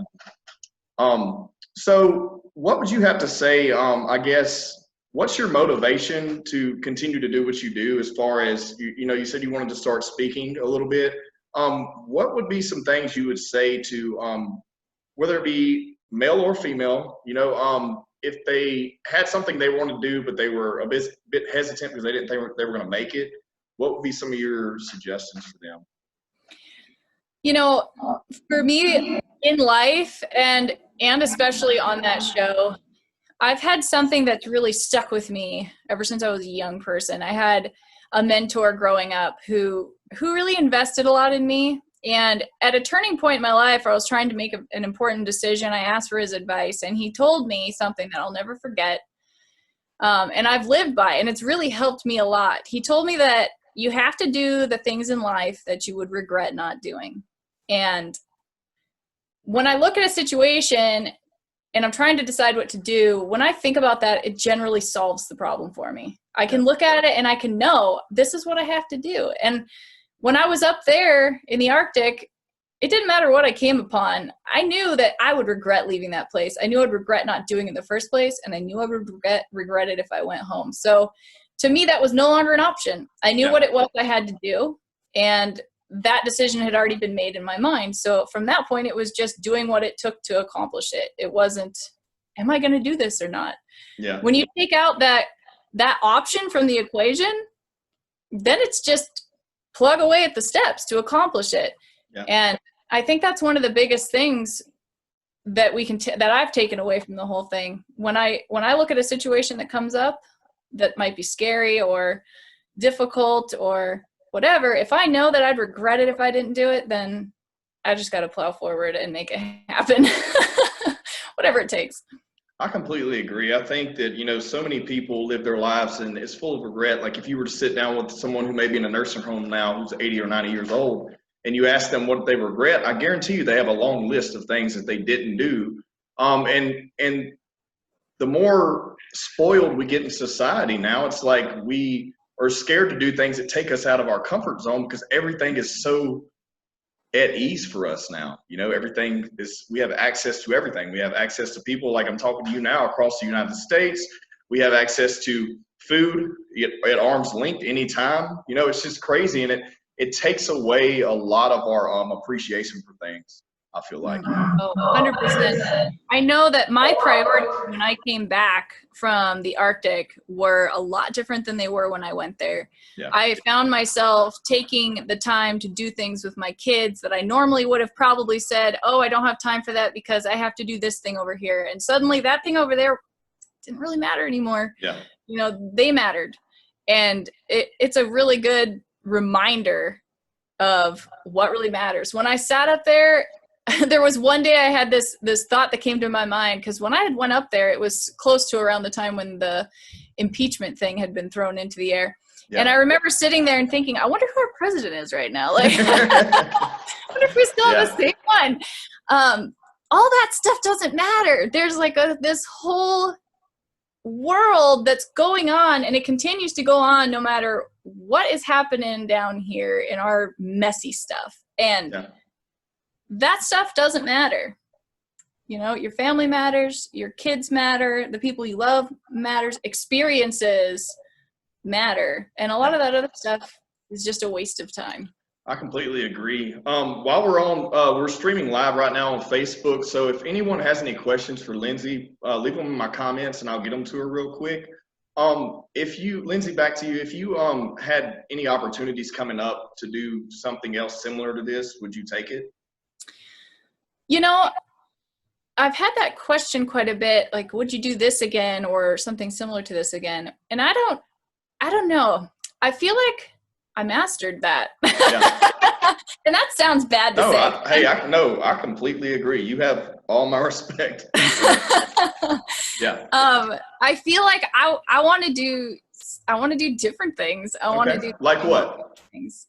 So what would you have to say, I guess, what's your motivation to continue to do what you do as far as, you said you wanted to start speaking a little bit. What would be some things you would say to, whether it be male or female, if they had something they wanted to do, but they were a bit hesitant because they didn't think they were going to make it, what would be some of your suggestions for them? For me in life and especially on that show, I've had something that's really stuck with me ever since I was a young person. I had a mentor growing up who really invested a lot in me. And at a turning point in my life where I was trying to make an important decision, I asked for his advice, and he told me something that I'll never forget. And I've lived by, and it's really helped me a lot. He told me that you have to do the things in life that you would regret not doing. And when I look at a situation and I'm trying to decide what to do, when I think about that, it generally solves the problem for me. I can look at it and I can know this is what I have to do. And when I was up there in the Arctic, it didn't matter what I came upon. I knew that I would regret leaving that place. I knew I'd regret not doing it in the first place, and I knew I would regret it if I went home. So to me, that was no longer an option. I knew what it was I had to do, and that decision had already been made in my mind. So from that point, it was just doing what it took to accomplish it. It wasn't, am I going to do this or not? Yeah. When you take out that option from the equation, then it's just plug away at the steps to accomplish it. Yeah. And I think that's one of the biggest things that we can that I've taken away from the whole thing. When I look at a situation that comes up that might be scary or difficult or whatever, if I know that I'd regret it if I didn't do it, then I just got to plow forward and make it happen. Whatever it takes. I completely agree. I think that, so many people live their lives and it's full of regret. Like if you were to sit down with someone who may be in a nursing home now who's 80 or 90 years old and you ask them what they regret, I guarantee you they have a long list of things that they didn't do. And the more spoiled we get in society now, it's like we are scared to do things that take us out of our comfort zone because everything is so at ease for us now. Everything is, we have access to everything. We have access to people like I'm talking to you now across the United States. We have access to food at arm's length anytime. It's just crazy. And it takes away a lot of our appreciation for things, I feel like. Oh, 100%. I know that my priorities when I came back from the Arctic were a lot different than they were when I went there. Yeah. I found myself taking the time to do things with my kids that I normally would have probably said, oh, I don't have time for that because I have to do this thing over here. And suddenly that thing over there didn't really matter anymore. Yeah. They mattered. And it's a really good reminder of what really matters. When I sat up there, there was one day I had this thought that came to my mind, because when I had went up there, it was close to around the time when the impeachment thing had been thrown into the air. Yeah. And I remember sitting there and thinking, I wonder who our president is right now. Like, I wonder if we still have the same one. All that stuff doesn't matter. There's like this whole world that's going on, and it continues to go on no matter what is happening down here in our messy stuff. And that stuff doesn't matter. Your family matters, your kids matter, the people you love matters, experiences matter. And a lot of that other stuff is just a waste of time. I completely agree. While we're on, we're streaming live right now on Facebook. So if anyone has any questions for Lindsay, leave them in my comments and I'll get them to her real quick. Lindsay, back to you. If you had any opportunities coming up to do something else similar to this, would you take it? I've had that question quite a bit, like, would you do this again or something similar to this again? And I don't know. I feel like I mastered that. Yeah. And that sounds bad to say. I completely agree. You have all my respect. Yeah. I feel like I want to do different things. I want to do like what? Things.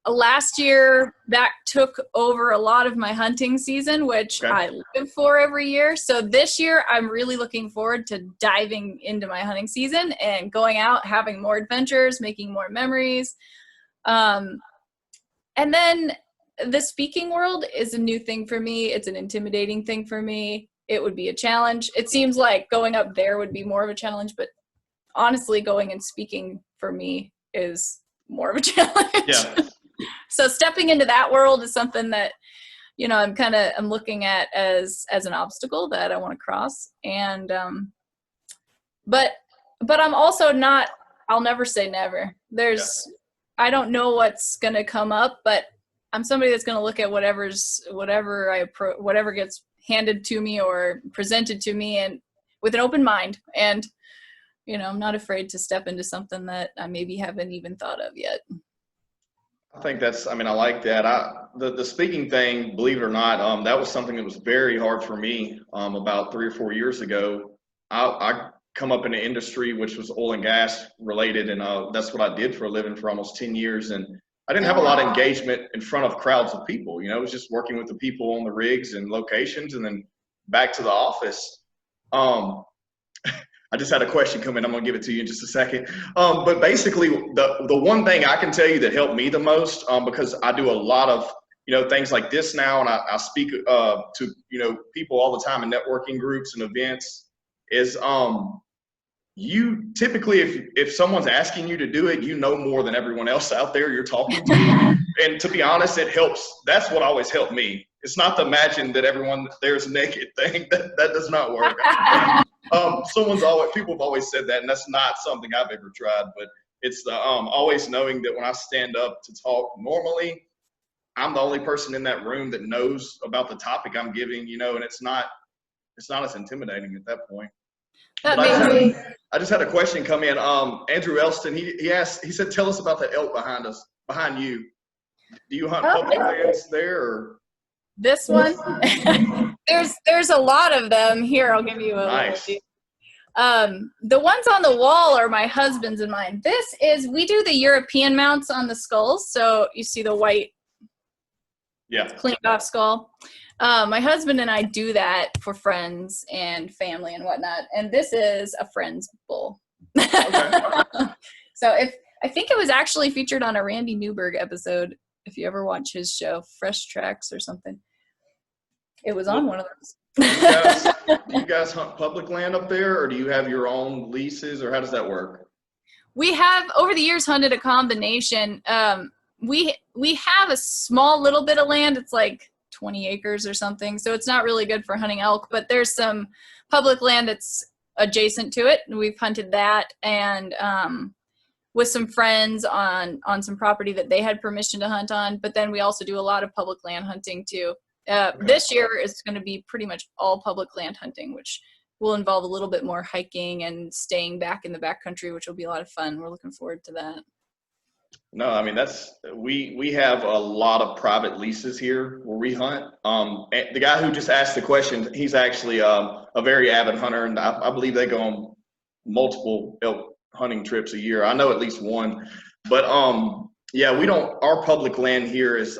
Last year, that took over a lot of my hunting season, which I live for every year. So this year, I'm really looking forward to diving into my hunting season and going out, having more adventures, making more memories. And then the speaking world is a new thing for me. It's an intimidating thing for me. It would be a challenge. It seems like going up there would be more of a challenge, but honestly, going and speaking for me is more of a challenge. Yeah. So stepping into that world is something that, you know, I'm looking at as an obstacle that I want to cross. And but I'm also not, I'll never say never. I don't know what's going to come up, but I'm somebody that's going to look at whatever gets handed to me or presented to me, and with an open mind. And, you know, I'm not afraid to step into something that I maybe haven't even thought of yet. I think I like that. The speaking thing, believe it or not, that was something that was very hard for me about 3 or 4 years ago. I come up in an industry which was oil and gas related, and that's what I did for a living for almost 10 years. And I didn't have a lot of engagement in front of crowds of people. You know, it was just working with the people on the rigs and locations and then back to the office. I just had a question come in. I'm going to give it to you in just a second. But basically, the one thing I can tell you that helped me the most, because I do a lot of, you know, things like this now, and I speak to, you know, people all the time in networking groups and events, is you typically, if someone's asking you to do it, you know more than everyone else out there you're talking to. And to be honest, it helps. That's what always helped me. It's not the imagine that everyone there's naked thing. That does not work. People have always said that, and that's not something I've ever tried, but it's the always knowing that when I stand up to talk normally, I'm the only person in that room that knows about the topic I'm giving, you know, and it's not as intimidating at that point. I just had a question come in. Andrew Elston, he said, tell us about the elk behind you. Do you hunt public lands there, or? This one? There's a lot of them here. I'll give you a nice. The ones on the wall are my husband's and mine. We do the European mounts on the skulls. So you see the white, cleaned off skull. My husband and I do that for friends and family and whatnot. And this is a friend's bull. Okay. So I think it was actually featured on a Randy Newberg episode. If you ever watch his show, Fresh Tracks or something, it was on one of those. Do you guys hunt public land up there, or do you have your own leases, or how does that work? We have over the years hunted a combination. We have a small little bit of land. It's like 20 acres or something, so it's not really good for hunting elk, but there's some public land that's adjacent to it, and we've hunted that, and with some friends on some property that they had permission to hunt on. But then we also do a lot of public land hunting too. This year is going to be pretty much all public land hunting, which will involve a little bit more hiking and staying back in the backcountry, which will be a lot of fun. We're looking forward to that. No, I mean, we have a lot of private leases here where we hunt. The guy who just asked the question, he's actually a very avid hunter, and I believe they go on multiple elk hunting trips a year. I know at least one, but our public land here is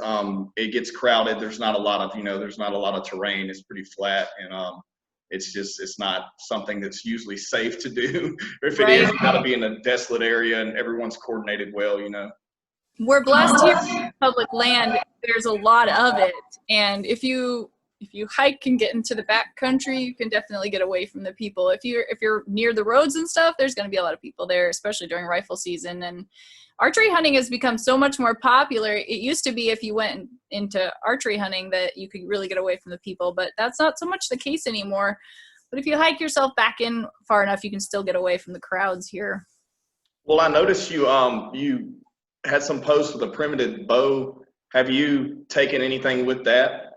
it gets crowded. There's not a lot of terrain. It's pretty flat, and it's not something that's usually safe to do. If it is, it's got to be in a desolate area and everyone's coordinated well, you know. We're blessed here in public land. There's a lot of it, and if you hike and get into the back country, you can definitely get away from the people. If you're near the roads and stuff, there's going to be a lot of people there, especially during rifle season. And archery hunting has become so much more popular. It used to be if you went into archery hunting that you could really get away from the people, but that's not so much the case anymore. But if you hike yourself back in far enough, you can still get away from the crowds here. Well, I noticed you had some posts with a primitive bow. Have you taken anything with that?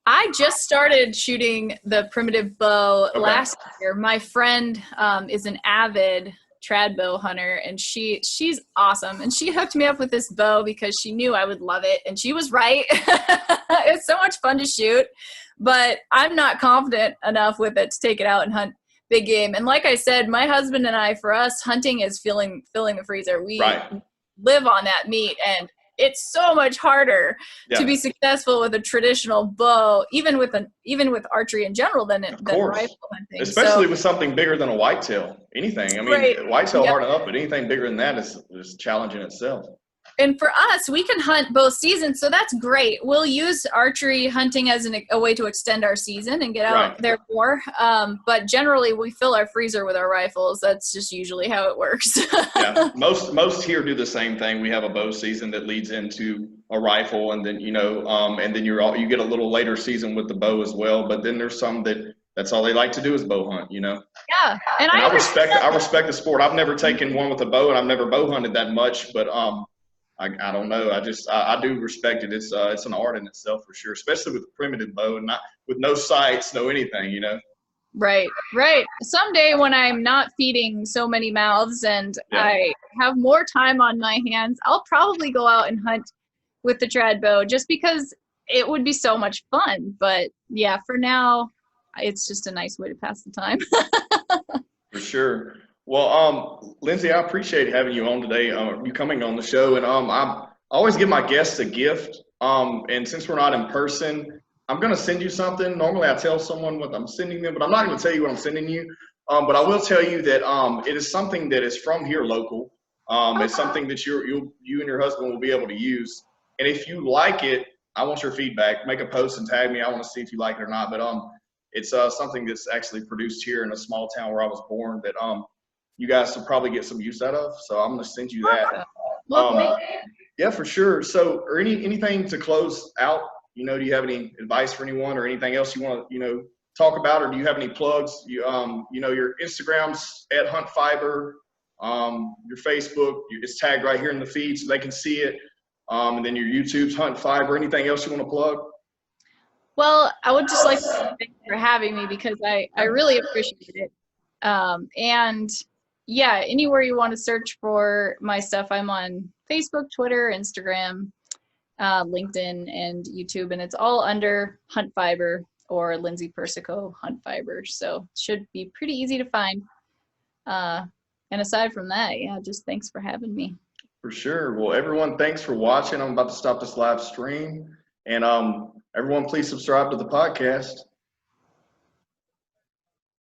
I just started shooting the primitive bow last year. My friend is an avid trad bow hunter, and she's awesome. And she hooked me up with this bow because she knew I would love it, and she was right. It's so much fun to shoot, but I'm not confident enough with it to take it out and hunt big game. And like I said, my husband and I, for us, hunting is filling the freezer. We live on that meat, and it's so much harder to be successful with a traditional bow, even with archery in general, than rifle hunting. Especially with something bigger than a whitetail. Anything. I mean, whitetail hard enough, but anything bigger than that is a challenge in itself. And for us, we can hunt both seasons, so that's great. We'll use archery hunting as a way to extend our season and get out there more. But generally, we fill our freezer with our rifles. That's just usually how it works. Yeah, most here do the same thing. We have a bow season that leads into a rifle, and then and then you get a little later season with the bow as well. But then there's some that's all they like to do is bow hunt. Yeah, and I respect the sport. I've never taken one with a bow, and I've never bow hunted that much, but I don't know. I do respect it. It's an art in itself for sure, especially with a primitive bow and not with no sights, no anything. Right. Someday when I'm not feeding so many mouths and I have more time on my hands, I'll probably go out and hunt with the trad bow just because it would be so much fun. But yeah, for now, it's just a nice way to pass the time. For sure. Well, Lindsay, I appreciate having you on today, you coming on the show. And I always give my guests a gift. And since we're not in person, I'm going to send you something. Normally I tell someone what I'm sending them, but I'm not going to tell you what I'm sending you. But I will tell you that it is something that is from here local. It's something that you and your husband will be able to use. And if you like it, I want your feedback. Make a post and tag me. I want to see if you like it or not. But it's something that's actually produced here in a small town where I was born that you guys will probably get some use out of. So I'm going to send you that. Yeah, for sure. So, or anything to close out? Do you have any advice for anyone, or anything else you want to talk about, or do you have any plugs? Your Instagram's at Hunt Fiber, your Facebook it's tagged right here in the feed so they can see it, and then your YouTube's Hunt Fiber. Anything else you want to plug? Well, I would just like to thank you for having me because I really appreciate it. And yeah, anywhere you want to search for my stuff, I'm on Facebook, Twitter, Instagram, LinkedIn, and YouTube, and it's all under Hunt Fiber or Lindsay Persico Hunt Fiber. So it should be pretty easy to find. And aside from that, yeah, just thanks for having me. For sure. Well, everyone, thanks for watching. I'm about to stop this live stream, and everyone, please subscribe to the podcast.